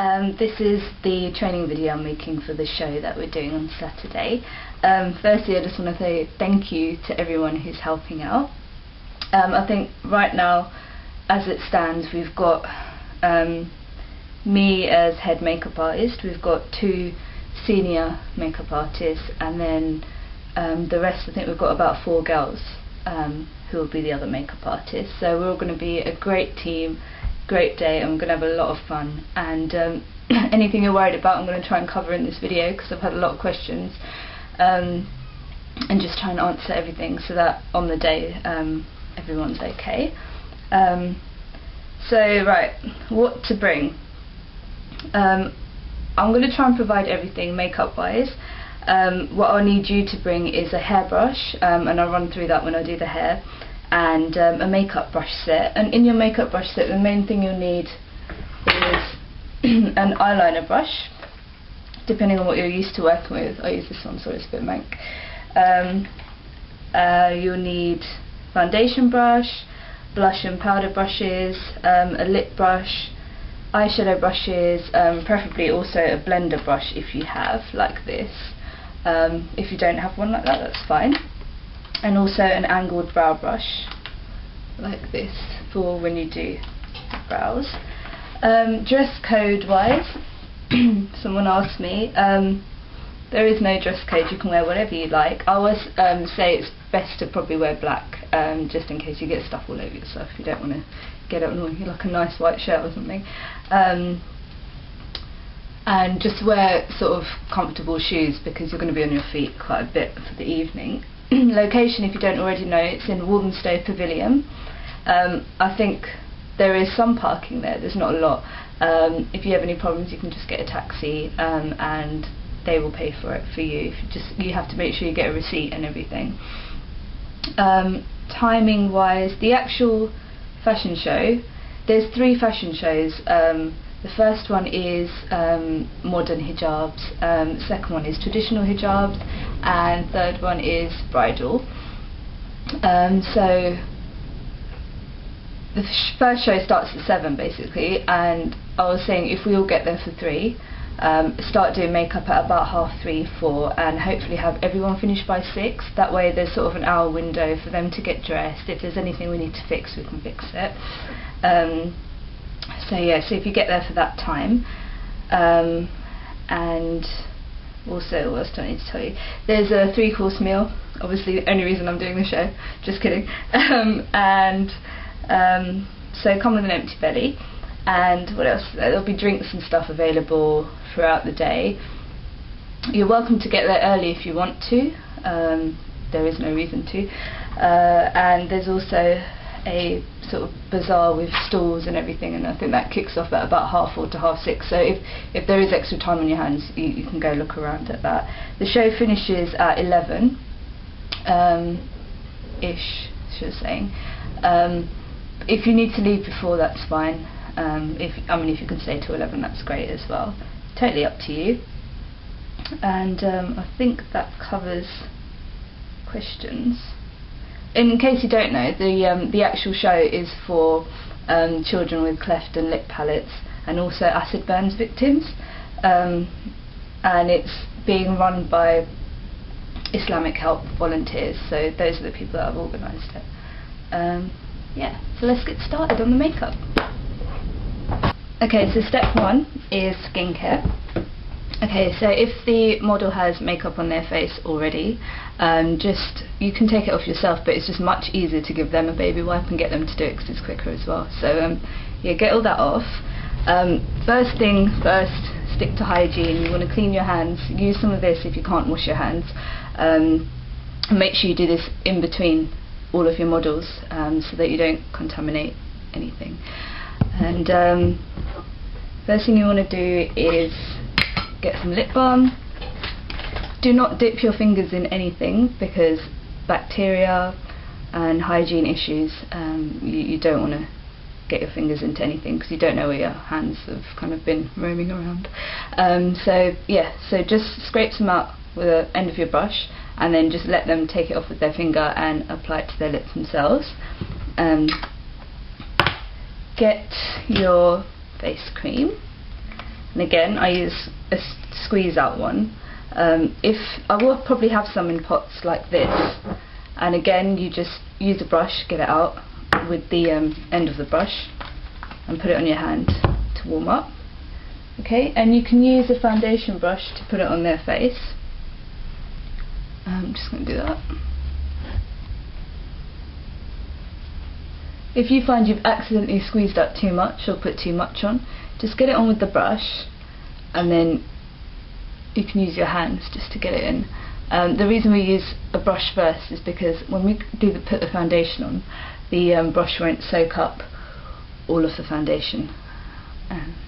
This is the training video I'm making for the show that we're doing on Saturday. Firstly, I just want to say thank you to everyone who's helping out. I think right now, as it stands, we've got me as head makeup artist, we've got 2 senior makeup artists, and then the rest, I think we've got about 4 girls who will be the other makeup artists. So we're all going to be a great team, great day, and we're going to have a lot of fun. And anything you're worried about, I'm going to try and cover in this video because I've had a lot of questions, and just try and answer everything so that on the day everyone's okay. So right, what to bring? I'm going to try and provide everything makeup wise. What I'll need you to bring is a hairbrush, and I'll run through that when I do the hair, and a makeup brush set. And in your makeup brush set, the main thing you'll need is an eyeliner brush, depending on what you're used to working with. I use this one, so it's a bit mank. You'll need foundation brush, blush and powder brushes, a lip brush, eyeshadow brushes, preferably also a blender brush if you have, like this. If you don't have one like that, that's fine. And also an angled brow brush, like this, for when you do brows. Dress code wise, someone asked me, there is no dress code, you can wear whatever you like. I always say it's best to probably wear black, just in case you get stuff all over yourself. You don't want to get it on like a nice white shirt or something. And just wear sort of comfortable shoes because you're going to be on your feet quite a bit for the evening. Location, if you don't already know, it's in Walthamstow Pavilion. I think there is some parking there, there's not a lot. If you have any problems, you can just get a taxi, and they will pay for it for you. You have to make sure you get a receipt and everything. Timing wise, the actual fashion show, there's 3 fashion shows. The first one is modern hijabs, the second one is traditional hijabs, and third one is bridal. So the first show starts at 7 basically, and I was saying if we all get there for 3, start doing makeup at about 3:30, 4, and hopefully have everyone finished by 6. That way there's sort of an hour window for them to get dressed. If there's anything we need to fix, we can fix it. So yeah, so if you get there for that time, and also, what else do I need to tell you? There's a 3-course meal, obviously the only reason I'm doing the show, just kidding. So come with an empty belly. And what else? There'll be drinks and stuff available throughout the day. You're welcome to get there early if you want to. There is no reason to. And there's also a sort of bazaar with stalls and everything, and I think that kicks off at about 5:30 to 6:30. So if there is extra time on your hands, you can go look around at that. The show finishes at 11 ish, she was saying. If you need to leave before, that's fine. If you can stay till 11, that's great as well. Totally up to you. And I think that covers questions. In case you don't know, the actual show is for children with cleft and lip palates, and also acid burns victims, and it's being run by Islamic Help volunteers, so those are the people that have organised it. Yeah, so let's get started on the makeup. Okay, so step 1 is skincare. Okay, so if the model has makeup on their face already, you can take it off yourself, but it's just much easier to give them a baby wipe and get them to do it because it's quicker as well. So yeah, get all that off. First thing first, stick to hygiene. You want to clean your hands. Use some of this if you can't wash your hands. And make sure you do this in between all of your models, so that you don't contaminate anything. And first thing you want to do is get some lip balm. Do not dip your fingers in anything because bacteria and hygiene issues, you don't want to get your fingers into anything because you don't know where your hands have kind of been roaming around. So yeah, so just scrape some out with the end of your brush, and then just let them take it off with their finger and apply it to their lips themselves. Get your face cream, And again, I use a squeeze out one. If I will probably have some in pots like this, and again you just use a brush, get it out with the end of the brush and put it on your hand to warm up. Okay, and you can use a foundation brush to put it on their face. I'm just going to do that. If you find you've accidentally squeezed out too much or put too much on, just get it on with the brush, and then you can use your hands just to get it in. The reason we use a brush first is because when we put the foundation on, the brush won't soak up all of the foundation.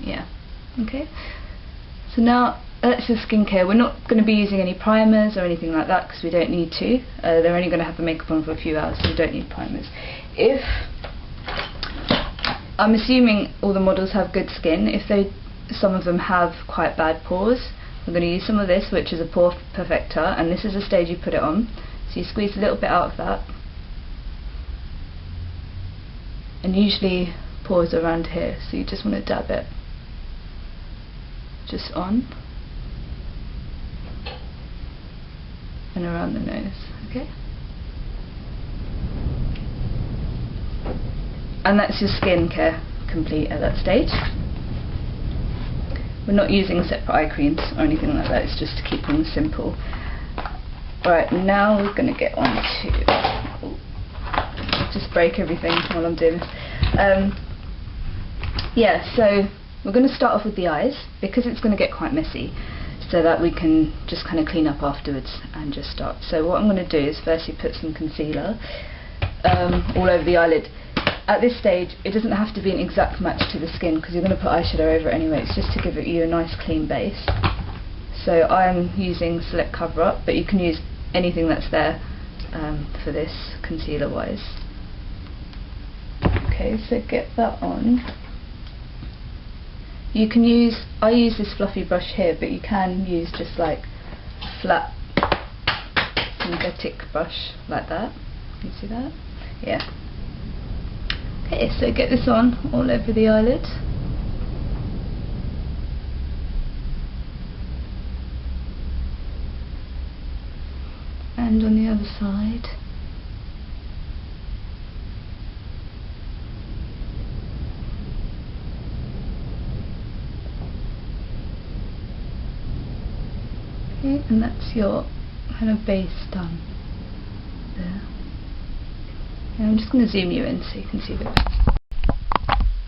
Yeah, okay. So now that's your skincare. We're not going to be using any primers or anything like that because we don't need to. They're only going to have the makeup on for a few hours, so we don't need primers. I'm assuming all the models have good skin. If some of them have quite bad pores, we're going to use some of this, which is a pore perfector, and this is the stage you put it on. So you squeeze a little bit out of that, and usually pores around here, so you just want to dab it just on and around the nose, okay? And that's your skincare complete at that stage. We're not using separate eye creams or anything like that, it's just to keep things simple. Right, now we're going to get on to... just break everything while I'm doing this. Yeah, so we're going to start off with the eyes, because it's going to get quite messy, so that we can just kind of clean up afterwards and just start. So what I'm going to do is firstly put some concealer all over the eyelid. At this stage, it doesn't have to be an exact match to the skin because you're going to put eyeshadow over it anyway. It's just to give you a nice clean base. So I'm using Select Cover Up, but you can use anything that's there for this concealer wise. Okay, so get that on. You can use, I use this fluffy brush here, but you can use just like flat synthetic brush like that. Can you see that? Yeah. Okay, so get this on all over the eyelid. And on the other side. Okay, and that's your kind of base done there. And I'm just going to zoom you in so you can see the base.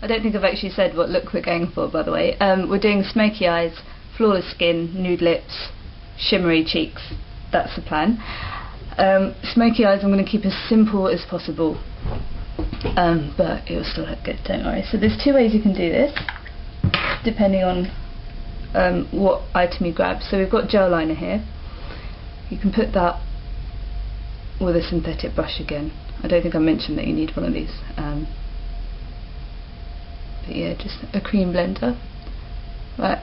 I don't think I've actually said what look we're going for, by the way. We're doing smoky eyes, flawless skin, nude lips, shimmery cheeks. That's the plan. Smoky eyes I'm going to keep as simple as possible, but it will still look good, don't worry. So there's two ways you can do this, depending on what item you grab. So we've got gel liner here. You can put that with a synthetic brush again. I don't think I mentioned that you need one of these. But yeah, just a cream blender. Right,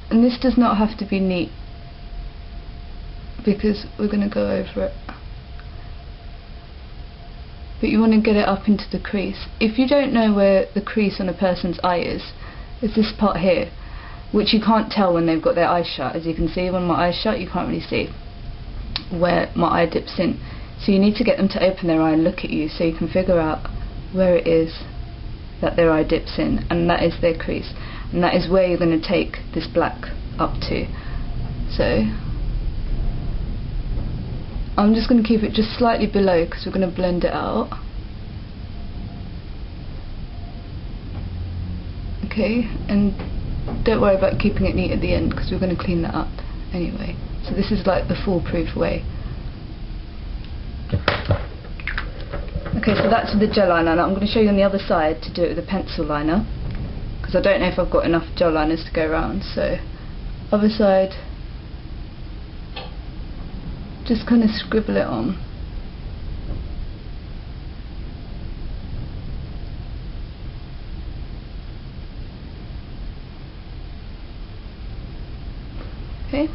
and this does not have to be neat because we're going to go over it. But you want to get it up into the crease. If you don't know where the crease on a person's eye is, it's this part here, which you can't tell when they've got their eyes shut. As you can see, when my eyes shut, you can't really see where my eye dips in. So you need to get them to open their eye and look at you so you can figure out where it is that their eye dips in, and that is their crease, and that is where you're going to take this black up to. So I'm just going to keep it just slightly below because we're going to blend it out. Okay, and don't worry about keeping it neat at the end because we're going to clean that up anyway. So this is like the foolproof way. Okay, so that's with the gel liner. Now I'm going to show you on the other side to do it with a pencil liner because I don't know if I've got enough gel liners to go around. So other side, just kind of scribble it on. Okay,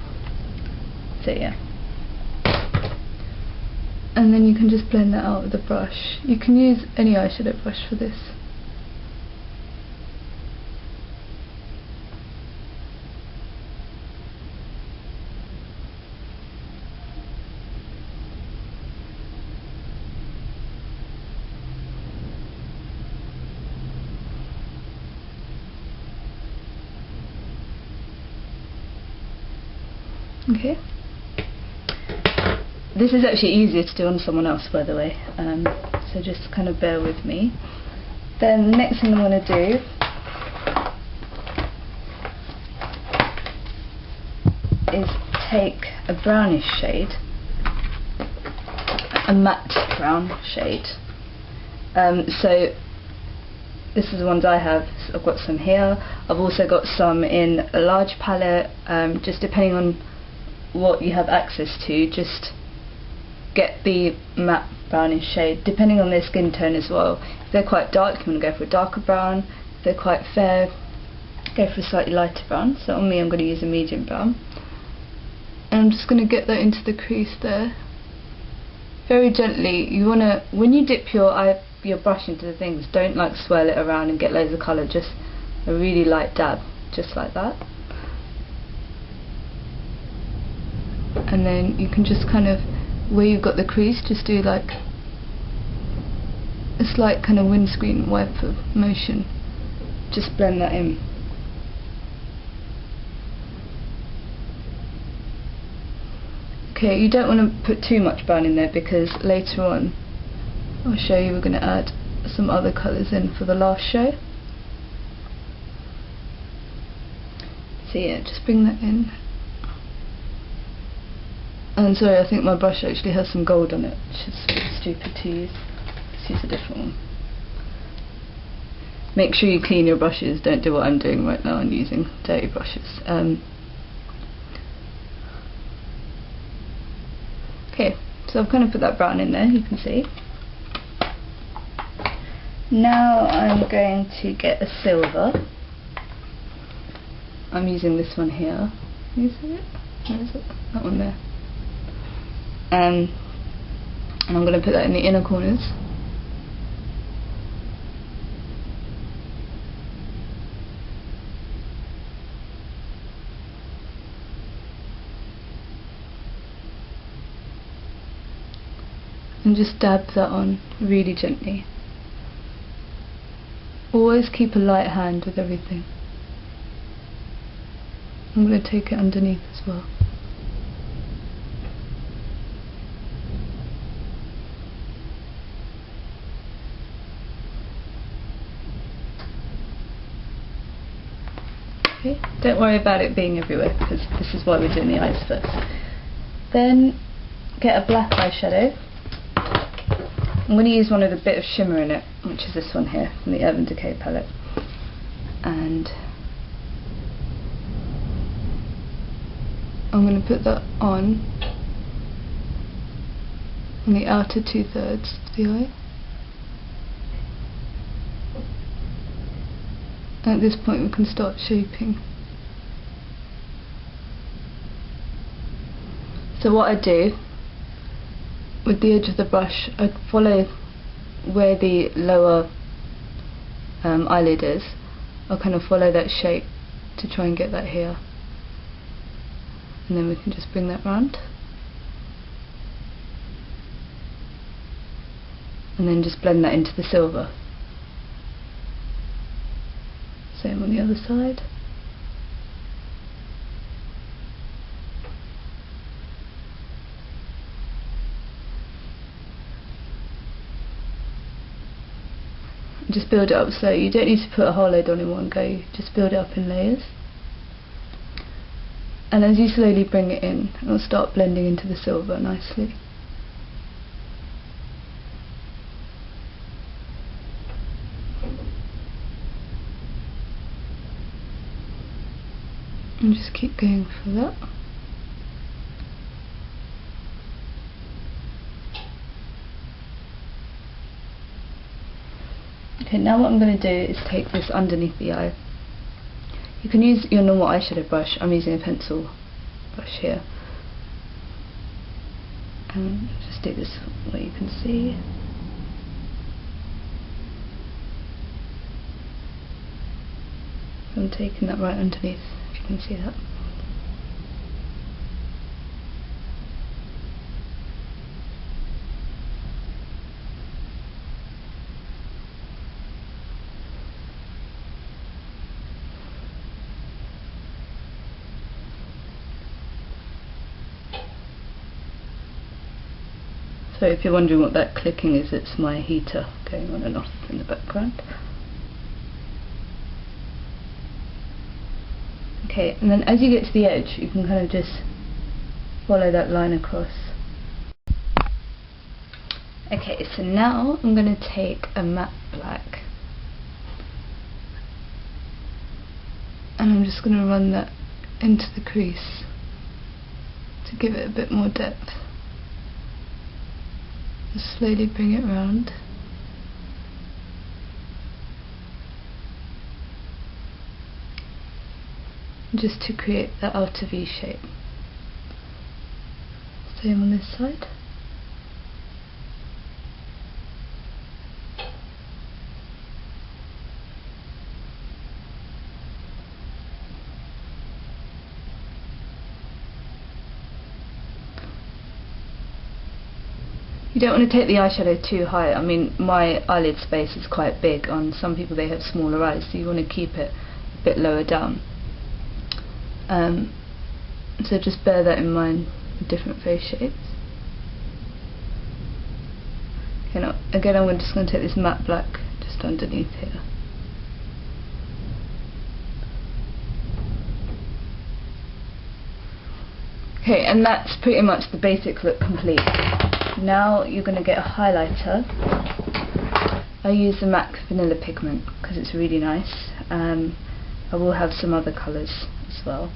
so yeah. And then you can just blend that out with a brush. You can use any eyeshadow brush for this. Okay. This is actually easier to do on someone else, by the way, so just kind of bear with me. Then the next thing I'm going to do is take a brownish shade, a matte brown shade. So this is the ones I have. So I've got some here. I've also got some in a large palette, just depending on what you have access to. Just get the matte brownish shade, depending on their skin tone as well. If they're quite dark, you want to go for a darker brown. If they're quite fair, go for a slightly lighter brown. So on me, I'm going to use a medium brown. And I'm just going to get that into the crease there. Very gently. You want to, when you dip your brush into the things, don't like swirl it around and get loads of colour. Just a really light dab, just like that. And then you can just kind of, where you've got the crease, just do like a slight kind of windscreen wipe of motion. Just blend that in. Okay, you don't want to put too much brown in there, because later on I'll show you we're going to add some other colours in for the last show. So yeah, just bring that in. And sorry, I think my brush actually has some gold on it, which is stupid to use. Let's use a different one. Make sure you clean your brushes, don't do what I'm doing right now and using dirty brushes. Okay, so I've kind of put that brown in there, you can see. Now I'm going to get a silver. I'm using this one here. Can you see it? Where is it? That one there. And I'm going to put that in the inner corners. And just dab that on really gently. Always keep a light hand with everything. I'm going to take it underneath as well. Okay, don't worry about it being everywhere, because this is why we're doing the eyes first. Then get a black eyeshadow. I'm going to use one with a bit of shimmer in it, which is this one here from the Urban Decay palette. And I'm going to put that on the outer 2/3 of the eye. At this point we can start shaping. So what I do with the edge of the brush, I follow where the lower eyelid is. I'll kind of follow that shape to try and get that here. And then we can just bring that round. And then just blend that into the silver. Same on the other side. Just build it up slowly. You don't need to put a whole load on in one go, just build it up in layers. And as you slowly bring it in, it'll start blending into the silver nicely. And just keep going for that. Okay, now what I'm going to do is take this underneath the eye. You can use your normal eyeshadow brush. I'm using a pencil brush here. And just do this where you can see. I'm taking that right underneath, if you can see that. So if you're wondering what that clicking is, it's my heater going on and off in the background. Okay, and then as you get to the edge, you can kind of just follow that line across. Okay, so now I'm going to take a matte black and I'm just going to run that into the crease to give it a bit more depth. Just slowly bring it round. Just to create that outer V shape. Same on this side. You don't want to take the eyeshadow too high. I mean, my eyelid space is quite big. On some people they have smaller eyes, so you want to keep it a bit lower down. So just bear that in mind with different face shapes. Okay, now again I'm just going to take this matte black just underneath here. Okay, and that's pretty much the basic look complete. Now you're going to get a highlighter. I use the MAC Vanilla Pigment because it's really nice. I will have some other colours as well.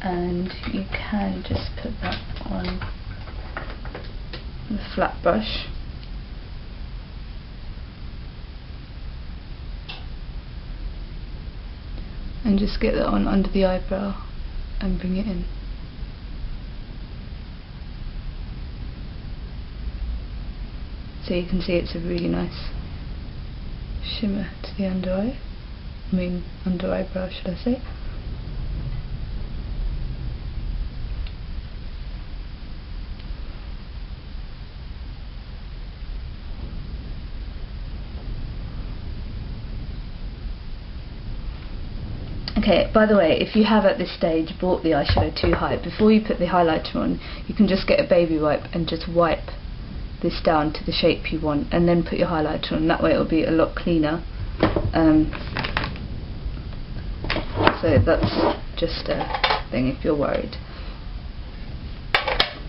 And you can just put that on the flat brush. And just get that on under the eyebrow and bring it in. So you can see it's a really nice shimmer to the under eye. I mean under eyebrow, should I say. Okay, by the way, if you have at this stage bought the eyeshadow too high, before you put the highlighter on, you can just get a baby wipe and just wipe this down to the shape you want, and then put your highlighter on. That way it'll be a lot cleaner. So that's just a thing if you're worried.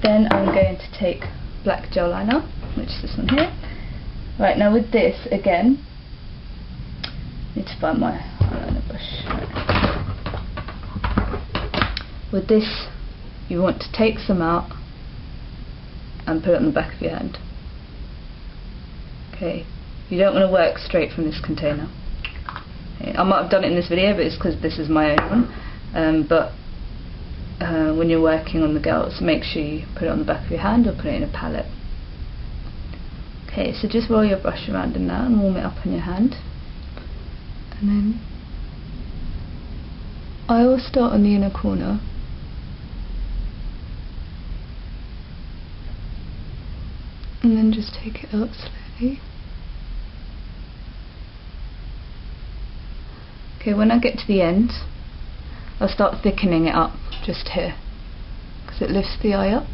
Then I'm going to take black gel liner, which is this one here. Right, now with this, again, I need to find my eyeliner brush. Right. With this, you want to take some out and put it on the back of your hand. Okay, you don't want to work straight from this container. Okay. I might have done it in this video, but it's because this is my own one. When you're working on the girls, make sure you put it on the back of your hand or put it in a palette. Okay, so just roll your brush around in that and warm it up on your hand. And then I will start on the inner corner. And then just take it out slowly. Okay, when I get to the end, I'll start thickening it up just here, because it lifts the eye up.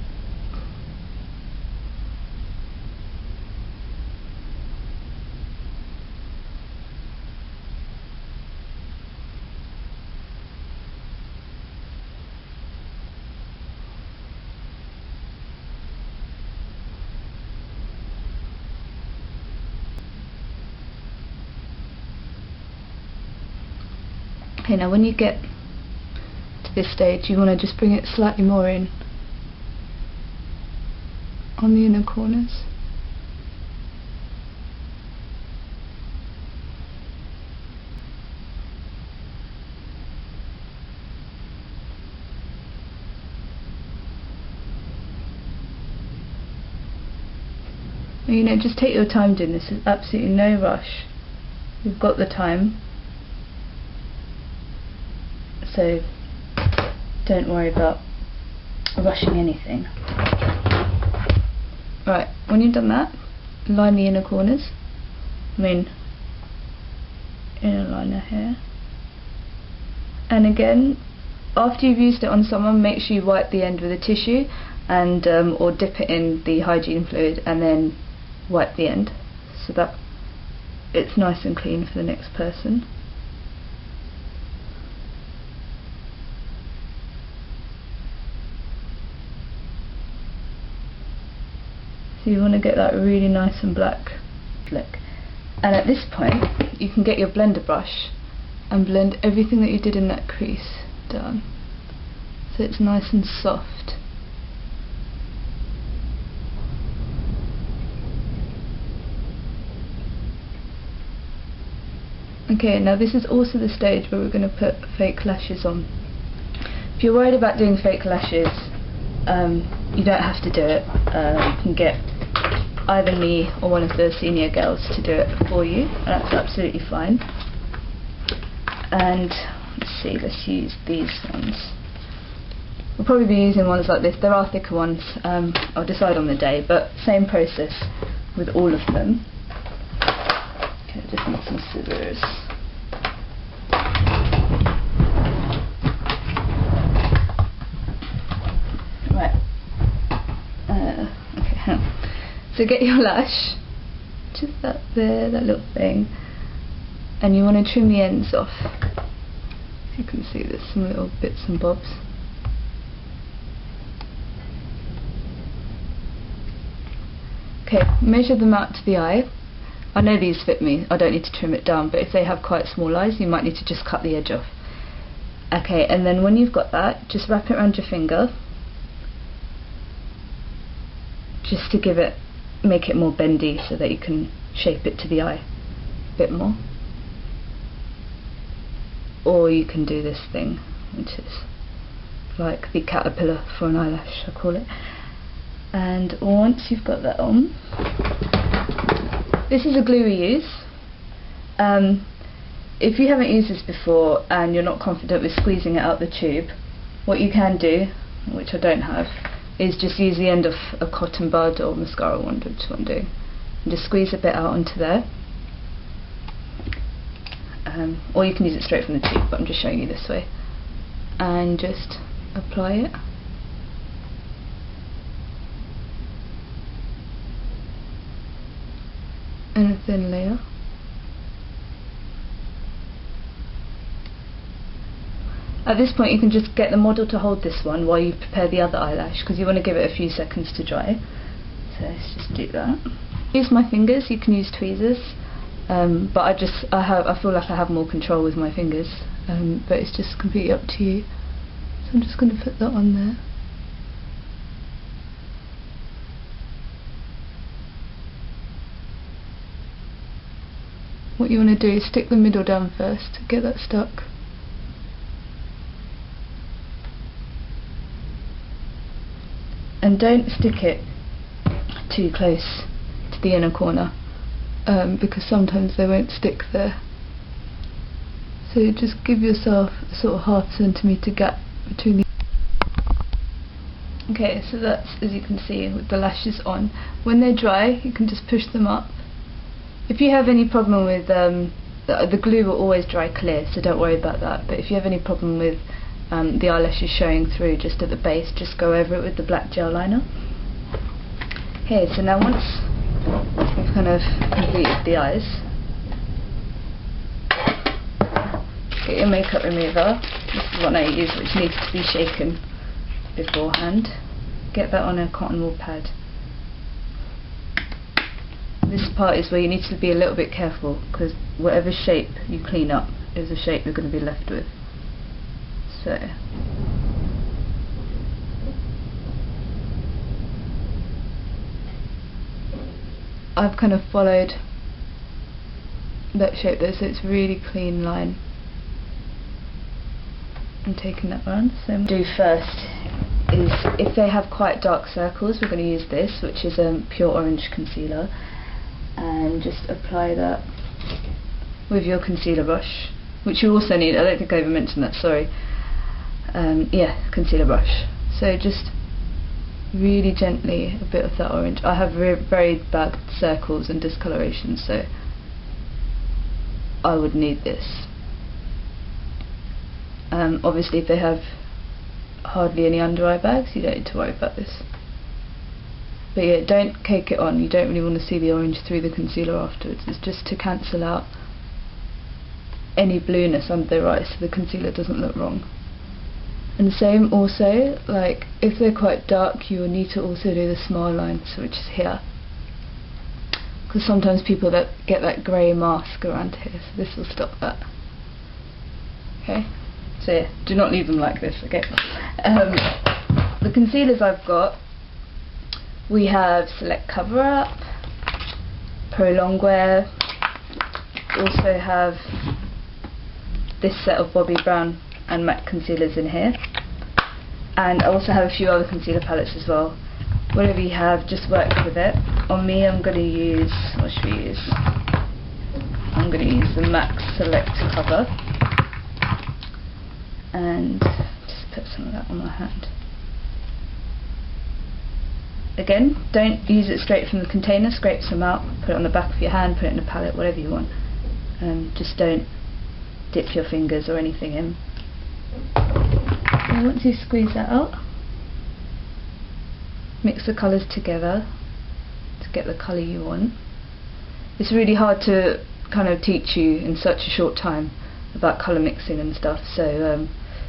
Okay, now when you get to this stage, you want to just bring it slightly more in on the inner corners. You know, just take your time doing this. There's absolutely no rush. You've got the time. So don't worry about rushing anything. Right, when you've done that, line the inner corners. I mean, inner liner here. And again, after you've used it on someone, make sure you wipe the end with a tissue. and or dip it in the hygiene fluid and then wipe the end so that it's nice and clean for the next person. So you want to get that really nice and black look. And at this point you can get your blender brush and blend everything that you did in that crease down so it's nice and soft. Okay, now this is also the stage where we're going to put fake lashes on. If you're worried about doing fake lashes, you don't have to do it. You can get either me or one of the senior girls to do it for you, and that's absolutely fine. And let's use these ones. We'll probably be using ones like this. There are thicker ones, I'll decide on the day, but same process with all of them. Okay, just need some scissors. Right. Okay. So get your lash, just that there, that little thing, and you want to trim the ends off. You can see there's some little bits and bobs. Okay, measure them out to the eye. I know these fit me, I don't need to trim it down, but if they have quite small eyes you might need to just cut the edge off. Okay, and then when you've got that, just wrap it around your finger, just to make it more bendy so that you can shape it to the eye a bit more. Or you can do this thing, which is like the caterpillar for an eyelash, I call it. And once you've got that on, this is a glue we use. If you haven't used this before and you're not confident with squeezing it out the tube, what you can do, which I don't have, is just use the end of a cotton bud or mascara wand, which I'm doing, and just squeeze a bit out onto there. Or you can use it straight from the tube, but I'm just showing you this way. And just apply it. And a thin layer. At this point you can just get the model to hold this one while you prepare the other eyelash, because you want to give it a few seconds to dry. So let's just do that. Use my fingers, you can use tweezers, but I feel like I have more control with my fingers, but it's just completely up to you. So I'm just going to put that on there. What you want to do is stick the middle down first to get that stuck. And don't stick it too close to the inner corner, because sometimes they won't stick there. So just give yourself a sort of ½ centimetre gap between the... Okay, so that's, as you can see, with the lashes on. When they're dry, you can just push them up. If you have any problem with the glue will always dry clear, so don't worry about that. But if you have any problem with the eyelashes showing through just at the base, just go over it with the black gel liner. Okay, so now once we've kind of completed the eyes, get your makeup remover. This is what I use, which needs to be shaken beforehand. Get that on a cotton wool pad. This part is where you need to be a little bit careful, because whatever shape you clean up is the shape you're going to be left with. So I've kind of followed that shape there, so it's a really clean line. I'm taking that round. So what I'm going to do first is, if they have quite dark circles, we're going to use this, which is a pure orange concealer, and just apply that with your concealer brush, which you also need. I don't think I even mentioned that, sorry. Yeah, concealer brush. So just really gently a bit of that orange. I have very bad circles and discoloration, so I would need this. Obviously if they have hardly any under eye bags, you don't need to worry about this. But yeah, don't cake it on. You don't really want to see the orange through the concealer afterwards. It's just to cancel out any blueness under their eyes so the concealer doesn't look wrong. And same also, like if they're quite dark, you will need to also do the smile lines, which is here, because sometimes people that get that grey mask around here, so this will stop that. Okay, so yeah, do not leave them like this. Okay, the concealers I've got, we have Select Cover Up, Pro Longwear, also have this set of Bobbi Brown and MAC concealers in here, and I also have a few other concealer palettes as well. Whatever you have, just work with it. On me, I'm going to use, what should we use? I'm going to use the MAC Select Cover, and just put some of that on my hand. Again, don't use it straight from the container, scrape some out, put it on the back of your hand, put it in a palette, whatever you want. Just don't dip your fingers or anything in. And once you squeeze that out, mix the colours together to get the colour you want. It's really hard to kind of teach you in such a short time about colour mixing and stuff, so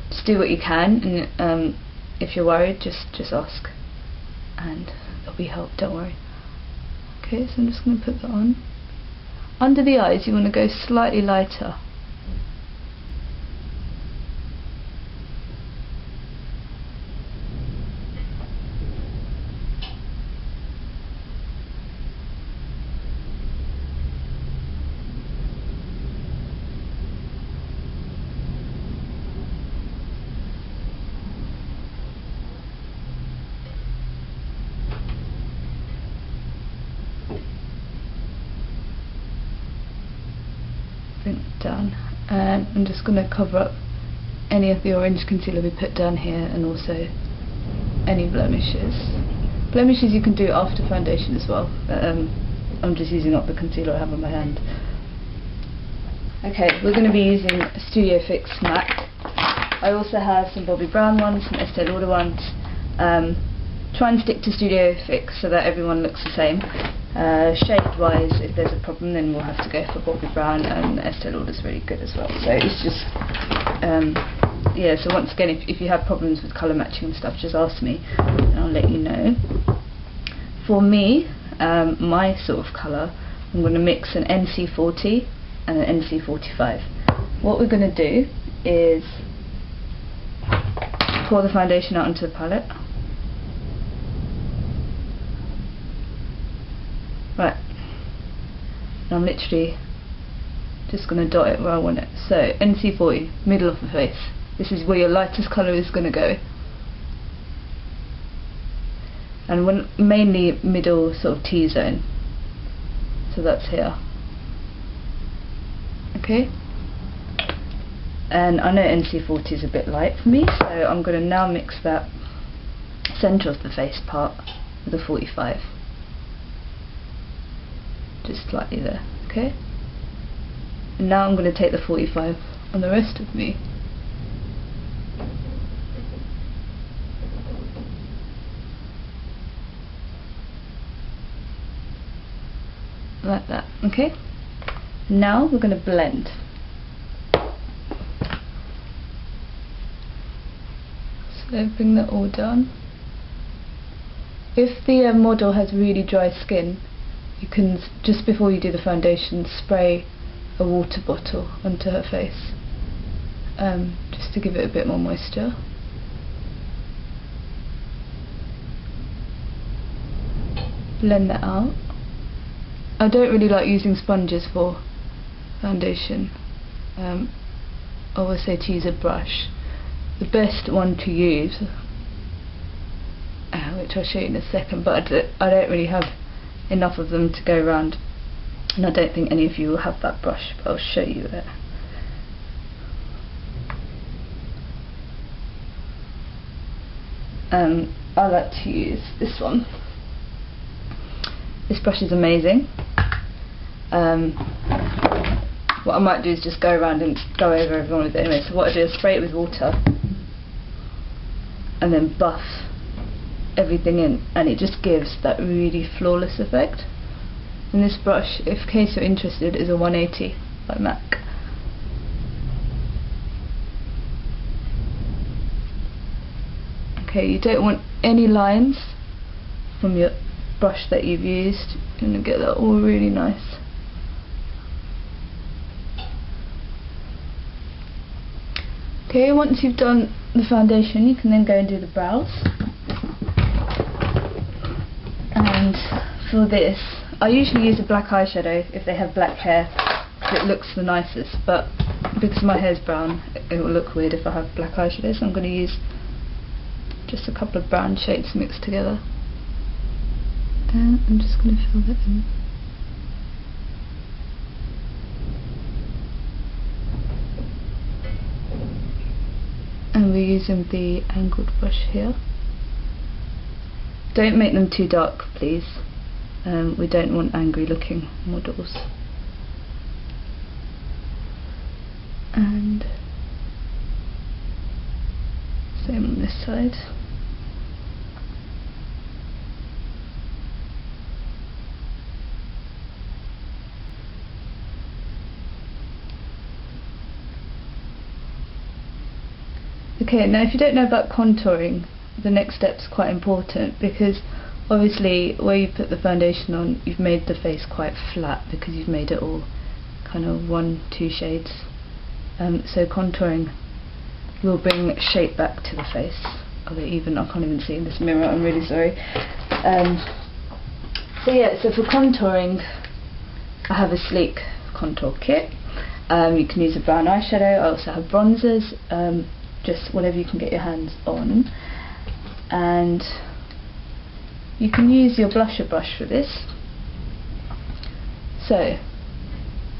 just do what you can, and if you're worried, just ask and there'll be help, don't worry. Okay, so I'm just going to put that on. Under the eyes you want to go slightly lighter. Done, and I'm just going to cover up any of the orange concealer we put down here, and also any blemishes. Blemishes you can do after foundation as well, but I'm just using up the concealer I have on my hand. Okay, we're going to be using Studio Fix MAC. I also have some Bobbi Brown ones, some Estee Lauder ones. Try and stick to Studio Fix so that everyone looks the same. Shade wise, if there's a problem, then we'll have to go for Bobbi Brown, and Estee Lauder's really good as well. So it's just yeah, so once again, if you have problems with colour matching and stuff, just ask me and I'll let you know. For me, my sort of colour, I'm going to mix an NC40 and an NC45. What we're going to do is pour the foundation out into the palette. Right, and I'm literally just going to dot it where I want it. So NC40, middle of the face. This is where your lightest colour is going to go. And mainly middle sort of T-zone. So that's here. Okay. And I know NC40 is a bit light for me, so I'm going to now mix that centre of the face part with a 45. Just slightly there, okay? And now I'm going to take the 45 on the rest of me. Like that, okay? Now we're going to blend. So bring that all down. If the model has really dry skin, you can, just before you do the foundation, spray a water bottle onto her face, just to give it a bit more moisture. Blend that out. I don't really like using sponges for foundation. I always say to use a brush. The best one to use, which I'll show you in a second, but I don't really have enough of them to go around, and I don't think any of you will have that brush, but I'll show you it. I like to use this one. This brush is amazing. What I might do is just go around and go over everyone with it anyway. So what I do is spray it with water and then buff everything in, and it just gives that really flawless effect. And this brush, if in case you're interested, is a 180 by MAC. Okay, you don't want any lines from your brush that you've used. You're going to get that all really nice. Okay, once you've done the foundation, you can then go and do the brows. And for this, I usually use a black eyeshadow if they have black hair, because it looks the nicest, but because my hair's brown, it will look weird if I have black eyeshadow, so I'm going to use just a couple of brown shades mixed together. And I'm just going to fill that in. And we're using the angled brush here. Don't make them too dark, please. We don't want angry looking models. And same on this side. Okay, now if you don't know about contouring, the next step's quite important, because obviously where you put the foundation on, you've made the face quite flat because you've made it all kind of 1-2 shades. So contouring will bring shape back to the face. Although even I can't even see in this mirror, I'm really sorry. So yeah, so for contouring, I have a sleek contour kit. You can use a brown eyeshadow. I also have bronzers. Just whatever you can get your hands on, and you can use your blusher brush for this. So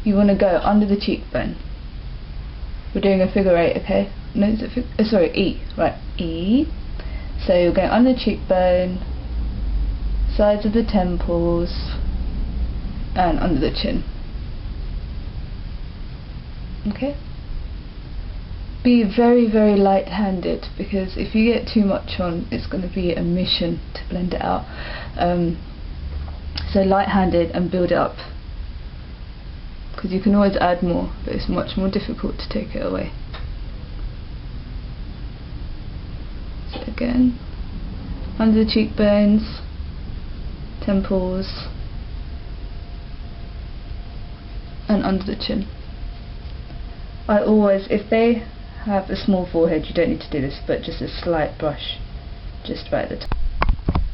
you want to go under the cheekbone. We're doing a figure 8, okay? No, is it sorry, E, right, E. So you're going under the cheekbone, sides of the temples, and under the chin. Okay? Be very, very light-handed, because if you get too much on, it's going to be a mission to blend it out. So light-handed and build it up, because you can always add more, but it's much more difficult to take it away. So again, under the cheekbones, temples, and under the chin. I always, if they have a small forehead, you don't need to do this, but just a slight brush just right at the top.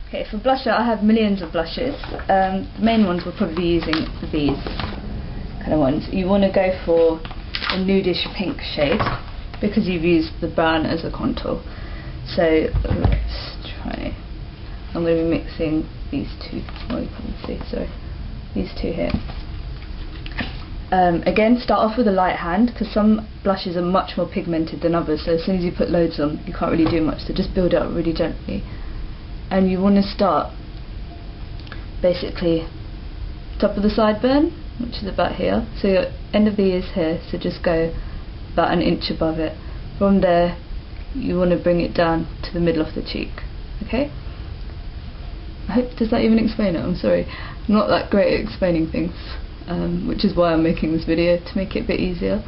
Okay, for blusher, I have millions of blushes. The main ones we'll probably be using these kind of ones. You want to go for a nudish pink shade because you've used the brown as a contour. So let's try. I'm going to be mixing these two. Well, you can't see, sorry. These two here. Again, start off with a light hand, because some blushes are much more pigmented than others, so as soon as you put loads on, you can't really do much, so just build it up really gently. And you want to start basically top of the sideburn, which is about here, so your end of the ear is here, so just go about an inch above it. From there, you want to bring it down to the middle of the cheek, okay? I hope, does that even explain it? I'm sorry, I'm not that great at explaining things. Which is why I'm making this video, to make it a bit easier.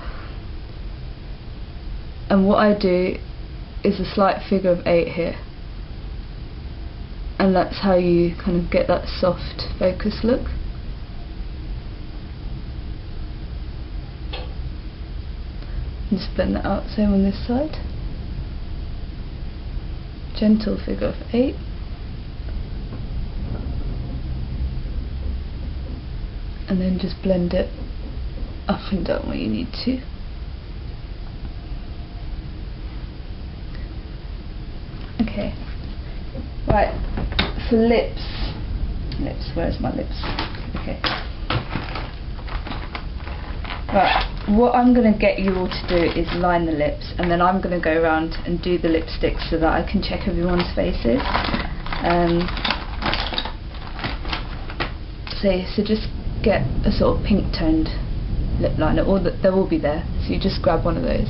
And what I do is a slight figure of 8 here, and that's how you kind of get that soft focus look. And just blend that out, same on this side. Gentle figure of 8. And then just blend it up and down where you need to. Okay, right, for lips, where's my lips? Okay, right, what I'm going to get you all to do is line the lips, and then I'm going to go around and do the lipstick so that I can check everyone's faces. So just get a sort of pink toned lip liner, or they will be there, so you just grab one of those.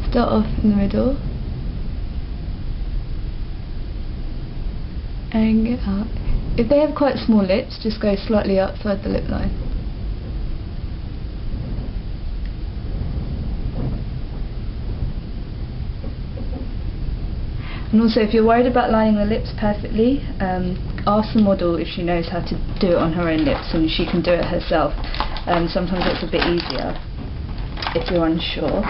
Start off in the middle, and get out. If they have quite small lips, just go slightly outside the lip line. And also, if you're worried about lining the lips perfectly, ask the model if she knows how to do it on her own lips, and she can do it herself. Sometimes it's a bit easier if you're unsure.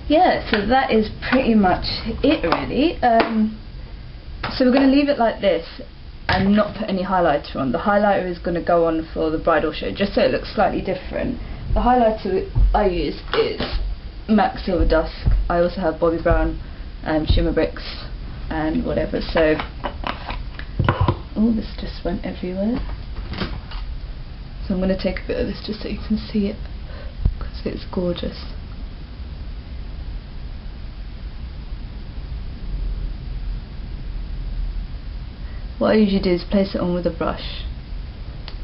Yeah, so that is pretty much it really. So we're going to leave it like this and not put any highlighter on. The highlighter is going to go on for the bridal show, just so it looks slightly different. The highlighter I use is MAC Silver Dusk. I also have Bobbi Brown, Shimmer Bricks and whatever. So, oh, this just went everywhere. So I'm going to take a bit of this just so you can see it, because it's gorgeous. What I usually do is place it on with a brush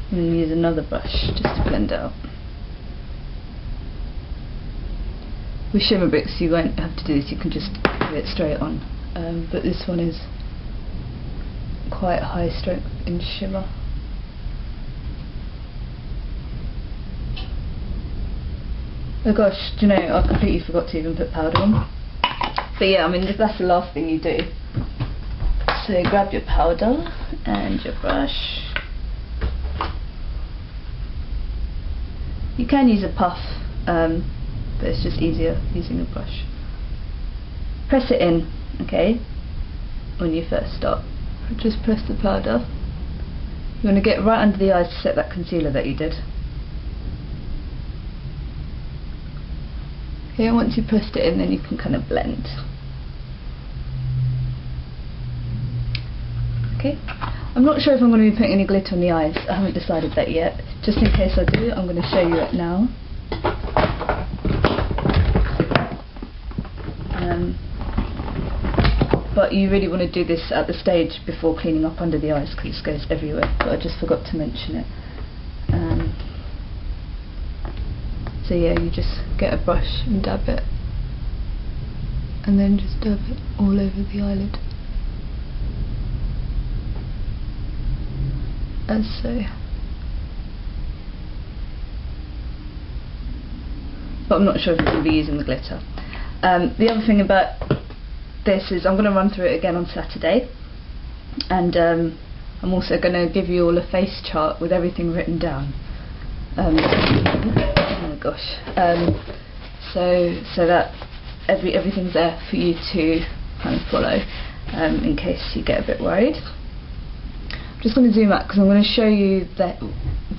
and then use another brush just to blend it out. With Shimmer Bricks you won't have to do this, you can just put it straight on, but this one is quite high strength in shimmer. Oh gosh, do you know, I completely forgot to even put powder on. But yeah, I mean, that's the last thing you do. So grab your powder and your brush. You can use a puff, but it's just easier using a brush. Press it in, okay, when you first start. Just press the powder. You want to get right under the eyes to set that concealer that you did. Okay, and once you pressed it in, then you can kind of blend. Okay. I'm not sure if I'm going to be putting any glitter on the eyes. I haven't decided that yet. Just in case I do, I'm going to show you it now. But you really want to do this at the stage before cleaning up under the eyes, because it goes everywhere. But I just forgot to mention it. So yeah, you just get a brush and dab it, and then just dab it all over the eyelid. As so. But I'm not sure if I'm going to be using the glitter. The other thing about this is I'm going to run through it again on Saturday, and I'm also going to give you all a face chart with everything written down. Oh my gosh. So that everything's there for you to kind of follow, in case you get a bit worried. Just going to zoom out because I'm going to show you that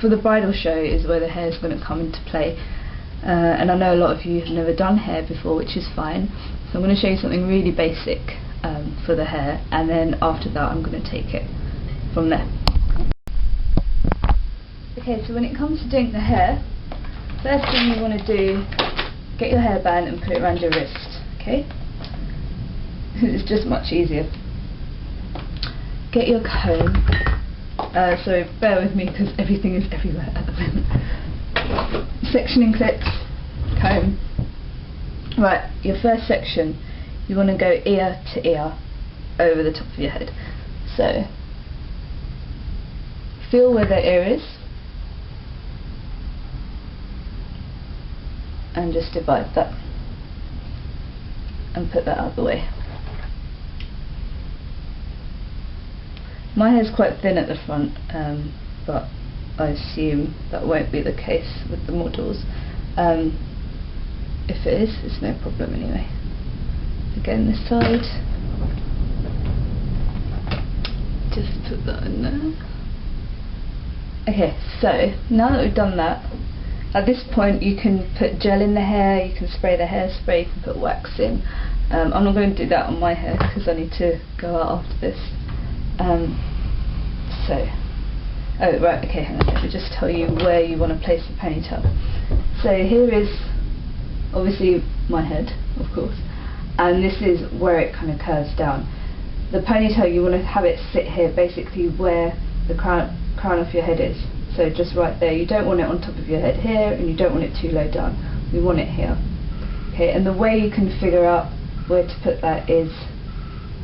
for the bridal show is where the hair is going to come into play, and I know a lot of you have never done hair before, which is fine, so I'm going to show you something really basic for the hair, and then after that I'm going to take it from there. Okay, so when it comes to doing the hair, first thing you want to do, get your hairband and put it around your wrist, okay? It's just much easier. Get your comb. So bear with me because everything is everywhere at the moment. Sectioning clips, comb. Right, your first section, you want to go ear to ear over the top of your head. So feel where the ear is and just divide that and put that out of the way. My hair is quite thin at the front, but I assume that won't be the case with the models. If it is, it's no problem anyway. Again, this side, just put that in there. Okay, so now that we've done that, at this point you can put gel in the hair, you can spray the hairspray, you can put wax in. I'm not going to do that on my hair because I need to go out after this. Oh right, okay, hang on, let me just tell you where you want to place the ponytail. So here is obviously my head, of course, and this is where it kind of curves down. The ponytail, you want to have it sit here, basically where the crown of your head is. So just right there. You don't want it on top of your head here, and you don't want it too low down. We want it here. Okay, and the way you can figure out where to put that is,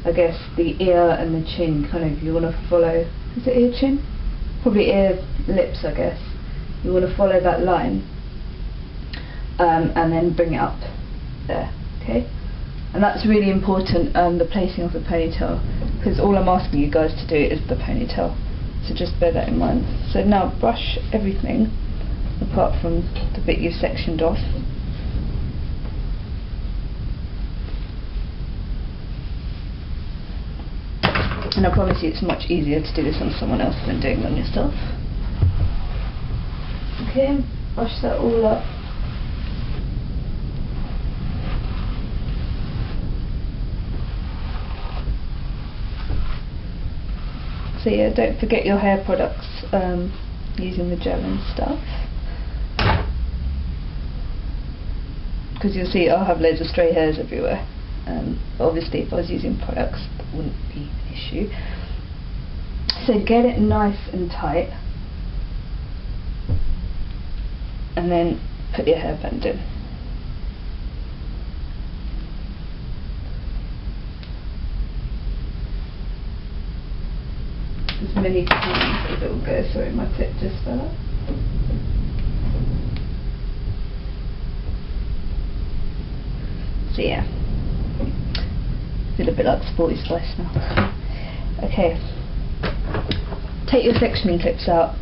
I guess, the ear and the chin, kind of, you want to follow, is it ear, chin? Probably ear, lips, I guess. You want to follow that line, and then bring it up there, okay? And that's really important, the placing of the ponytail, because all I'm asking you guys to do is the ponytail, so just bear that in mind. So now brush everything, apart from the bit you've sectioned off. And I promise you it's much easier to do this on someone else than doing it on yourself. Okay, brush that all up. So yeah, don't forget your hair products, using the gel and stuff. Because you'll see I'll have loads of stray hairs everywhere. But obviously if I was using products that wouldn't be an issue. So get it nice and tight, and then put your hairband in. As many times as it will go. Sorry, my tip just fell out. So yeah, feel a bit like Sporty Spice now. Okay, take your sectioning clips out,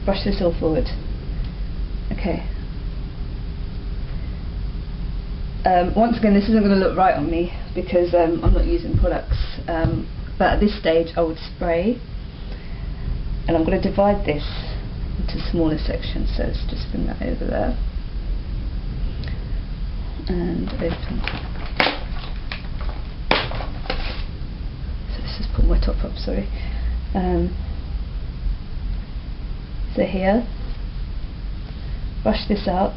brush this all forward. Okay. Once again, this isn't going to look right on me because I'm not using products, but at this stage I would spray, and I'm going to divide this into smaller sections, so let's just bring that over there and open. So let's just pull my top up, sorry. So here, brush this out,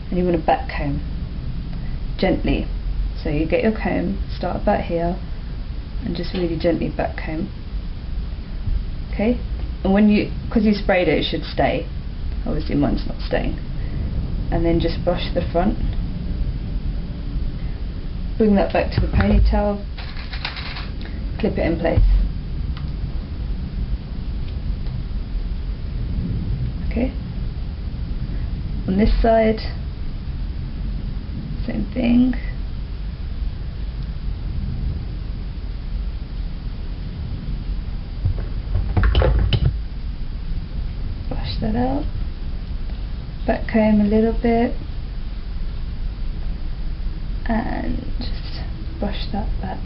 and you want to back comb gently. So you get your comb, start about here, and just really gently back comb. Okay, and when because you sprayed it, it should stay. Obviously mine's not staying. And then just brush the front, bring that back to the ponytail, clip it in place. Okay, on this side, same thing. Brush that out, back comb a little bit, and just brush that back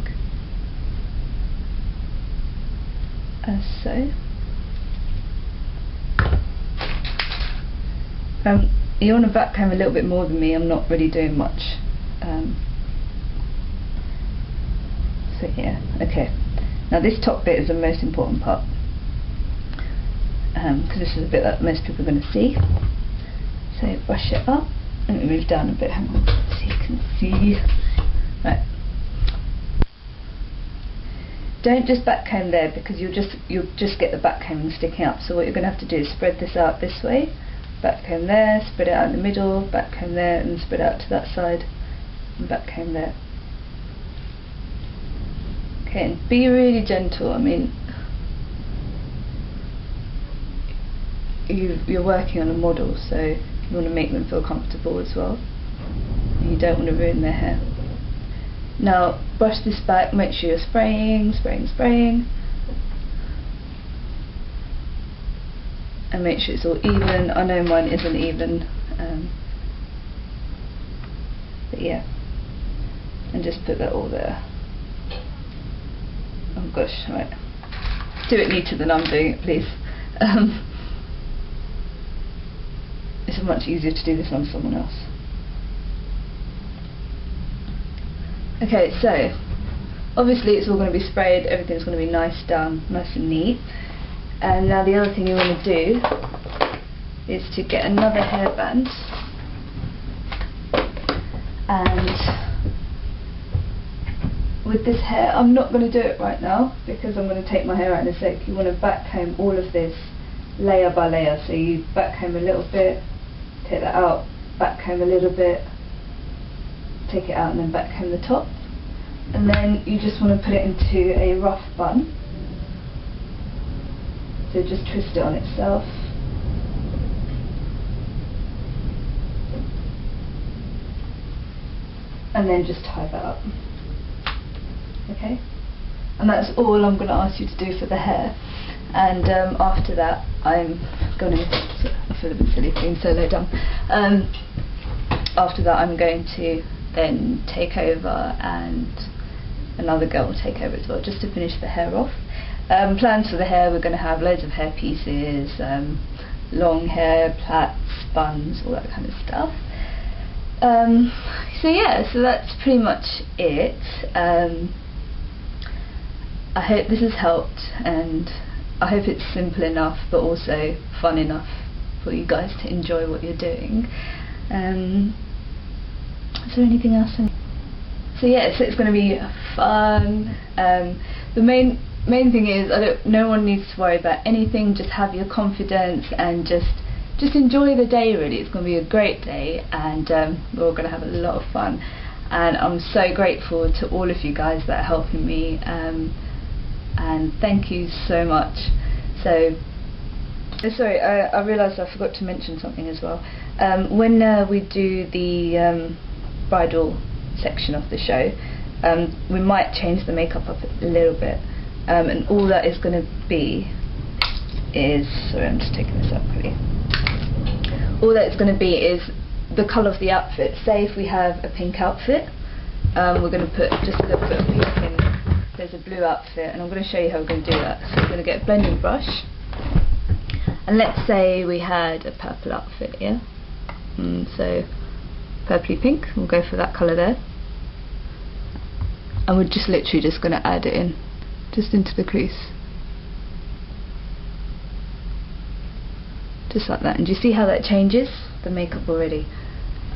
as so. You want to back comb a little bit more than me. I'm not really doing much. So yeah, okay. Now this top bit is the most important part, because this is a bit that most people are going to see. So brush it up. Let me move down a bit. Hang on, so you can see. Right. Don't just back comb there, because you'll just get the back combing sticking up. So what you're going to have to do is spread this out this way. Back comb there, spread it out in the middle, back comb there, and spread out to that side, and back comb there. Okay, and be really gentle. I mean, you're working on a model, so you want to make them feel comfortable as well. And you don't want to ruin their hair. Now, brush this back, make sure you're spraying, and make sure it's all even. I know mine isn't even, but yeah, and just put that all there. Oh gosh, right, do it neater than I'm doing it, please. It's much easier to do this on someone else. Okay, so obviously it's all going to be sprayed, everything's going to be nice down, nice and neat. And now the other thing you want to do is to get another hairband, and with this hair, I'm not going to do it right now because I'm going to take my hair out in a sec. You want to back comb all of this layer by layer. So you back comb a little bit, take that out, back comb a little bit, take it out and then back comb the top. And then you just want to put it into a rough bun. So just twist it on itself. And then just tie that up. Okay? And that's all I'm going to ask you to do for the hair. And after that, I'm going to, I feel a bit silly being so low down. After that, I'm going to then take over, and another girl will take over as well, just to finish the hair off. Plans for the hair: we're going to have loads of hair pieces, long hair, plaits, buns, all that kind of stuff. So yeah, so that's pretty much it. I hope this has helped, and I hope it's simple enough but also fun enough for you guys to enjoy what you're doing. Is there anything else? So yeah, so it's going to be fun. The main thing is, no one needs to worry about anything. Just have your confidence and just enjoy the day. Really, it's going to be a great day, and we're all going to have a lot of fun. And I'm so grateful to all of you guys that are helping me. And thank you so much. So sorry, I realised I forgot to mention something as well. When we do the bridal section of the show, we might change the makeup up a little bit, and all that is going to be is, sorry, I'm just taking this up quickly. All that it's going to be is the colour of the outfit. Say if we have a pink outfit, we're going to put just a little bit of pink in. There's a blue outfit, and I'm going to show you how we're going to do that. So we're going to get a blending brush, and let's say we had a purple outfit, yeah? So purpley pink, we'll go for that colour there, and we're just literally just going to add it in, just into the crease, just like that. And do you see how that changes the makeup already?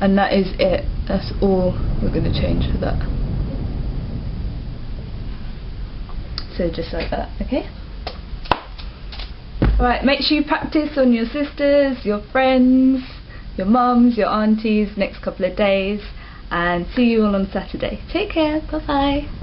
And that is it. That's all we're going to change for that. So just like that, okay? Alright, make sure you practice on your sisters, your friends, your mums, your aunties next couple of days, and see you all on Saturday. Take care, bye bye.